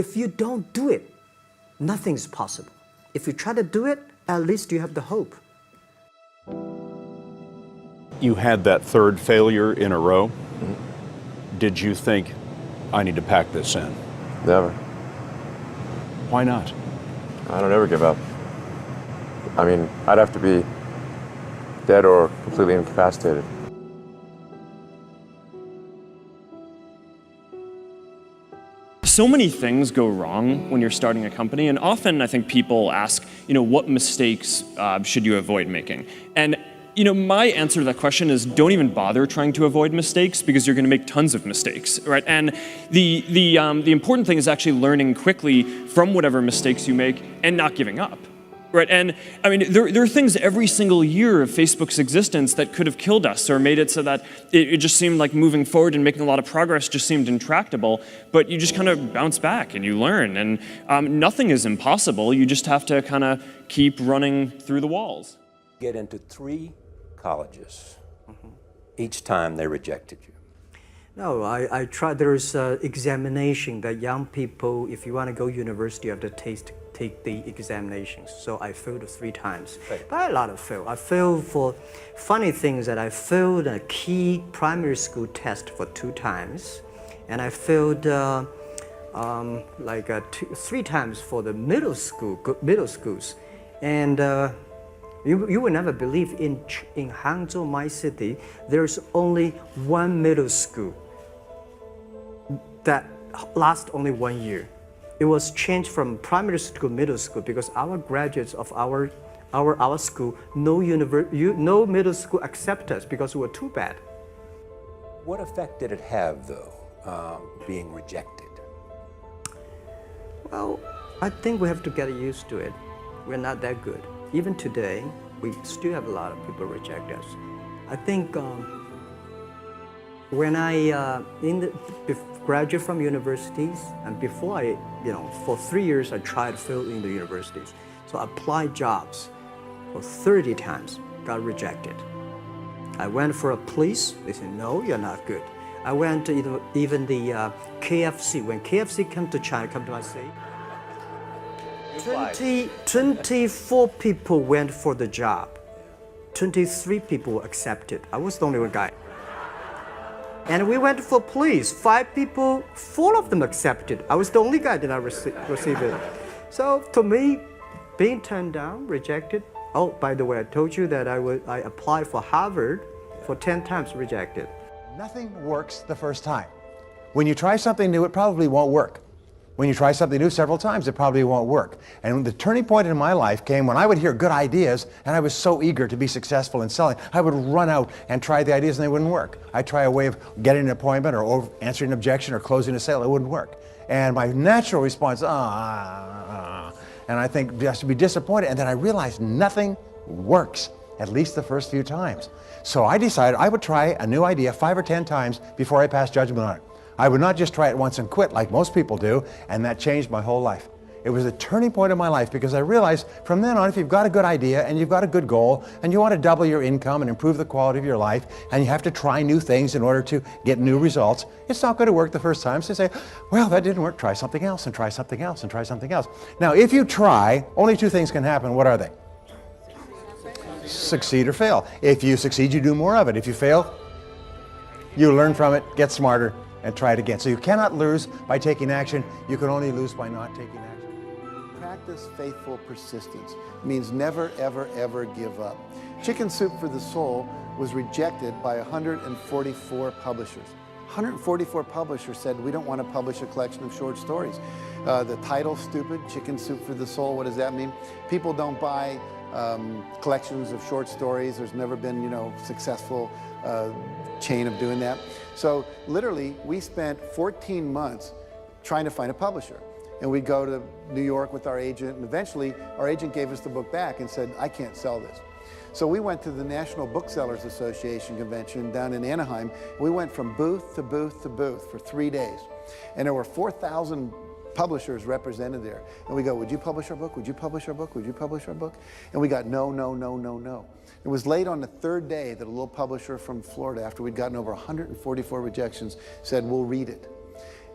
if you don't do it, nothing is possible. If you try to do it, at least you have the hope. You had that third failure in a row. Did you think, I need to pack this in? Never. Why not? I don't ever give up. I mean, I'd have to be dead or completely incapacitated. So many things go wrong when you're starting a company, and often I think people ask, what mistakes should you avoid making? And my answer to that question is don't even bother trying to avoid mistakes because you're going to make tons of mistakes, right? And the important thing is actually learning quickly from whatever mistakes you make and not giving up. Right, and I mean, there are things every single year of Facebook's existence that could have killed us or made it so that it just seemed like moving forward and making a lot of progress just seemed intractable, but you just kind of bounce back and you learn, and nothing is impossible. You just have to kind of keep running through the walls. Get into 3 colleges. Each time they rejected you. No, I tried. There's an examination that young people, if you want to go university, you have to take the examinations. So I failed 3 times. Right. But a lot of fail. I failed for funny things that I failed a key primary school test for 2 times, and I failed 3 times for the middle schools, and you will never believe in Hangzhou, my city, there's only 1 middle school that lasts only 1 year. It was changed from primary school to middle school because our graduates of our school, no middle school accept us because we were too bad. What effect did it have, though, being rejected? Well, I think we have to get used to it. We're not that good. Even today, we still have a lot of people reject us. I think when I graduate from universities, and before for 3 years I tried to fill in the universities. So I applied jobs for 30 times, got rejected. I went for a police, they said, no, you're not good. I went to even the KFC. When KFC come to China, come to my city, 24 people went for the job. 23 people were accepted. I was the only one guy. And we went for police. 5 people, 4 of them accepted. I was the only guy that did not receive it. So to me, being turned down, rejected. Oh, by the way, I told you that I applied for Harvard for 10 times, rejected. Nothing works the first time. When you try something new, it probably won't work. When you try something new several times, it probably won't work. And the turning point in my life came when I would hear good ideas, and I was so eager to be successful in selling. I would run out and try the ideas, and they wouldn't work. I'd try a way of getting an appointment or answering an objection or closing a sale. It wouldn't work. And my natural response, and I think just to be disappointed. And then I realized nothing works, at least the first few times. So I decided I would try a new idea 5 or 10 times before I passed judgment on it. I would not just try it once and quit like most people do, and that changed my whole life. It was a turning point in my life because I realized from then on, if you've got a good idea and you've got a good goal and you want to double your income and improve the quality of your life, and you have to try new things in order to get new results, it's not going to work the first time. So you say, well, that didn't work, try something else and try something else and try something else. Now, if you try, only 2 things can happen. What are they? Succeed or fail. If you succeed, you do more of it. If you fail, you learn from it, get smarter, and try it again. So you cannot lose by taking action. You can only lose by not taking action. Practice faithful persistence. It means never, ever, ever give up. Chicken Soup for the Soul was rejected by 144 publishers. 144 publishers said, we don't want to publish a collection of short stories. The title's stupid, Chicken Soup for the Soul. What does that mean? People don't buy collections of short stories. There's never been, successful chain of doing that. So literally, we spent 14 months trying to find a publisher. And we'd go to New York with our agent, and eventually our agent gave us the book back and said, I can't sell this. So we went to the National Booksellers Association convention down in Anaheim. We went from booth to booth to booth for 3 days. And there were 4,000 publishers represented there. And we go, would you publish our book? Would you publish our book? Would you publish our book? And we got no, no, no, no, no. It was late on the 3rd day that a little publisher from Florida, after we'd gotten over 144 rejections, said, we'll read it.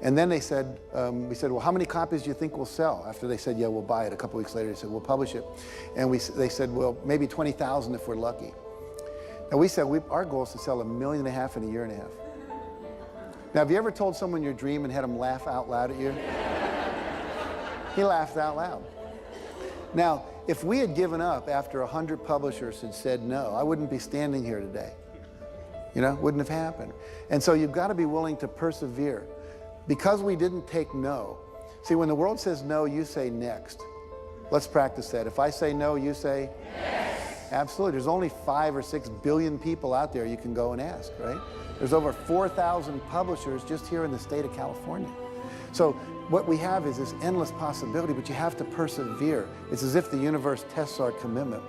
And then they said, we said, well, how many copies do you think we'll sell? After they said, yeah, we'll buy it. A couple weeks later, they said, we'll publish it. And they said, well, maybe 20,000 if we're lucky. Now we said, our goal is to sell 1.5 million in a year and a half. Now, have you ever told someone your dream and had them laugh out loud at you? He laughed out loud. Now, if we had given up after 100 publishers had said no, I wouldn't be standing here today. You know, wouldn't have happened. And so you've got to be willing to persevere. Because we didn't take no. See, when the world says no, you say next. Let's practice that. If I say no, you say yes. Absolutely. There's only 5 or 6 billion people out there you can go and ask, right? There's over 4,000 publishers just here in the state of California. So what we have is this endless possibility, but you have to persevere. It's as if the universe tests our commitment.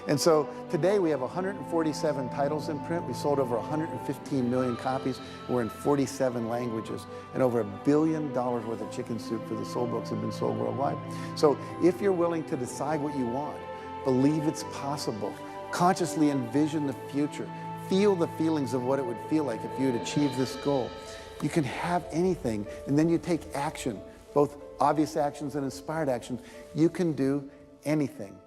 And so today we have 147 titles in print. We sold over 115 million copies. We're in 47 languages. And over $1 billion worth of Chicken Soup for the Soul books have been sold worldwide. So if you're willing to decide what you want, believe it's possible, consciously envision the future, feel the feelings of what it would feel like if you had achieved this goal, you can have anything, and then you take action, both obvious actions and inspired actions. You can do anything.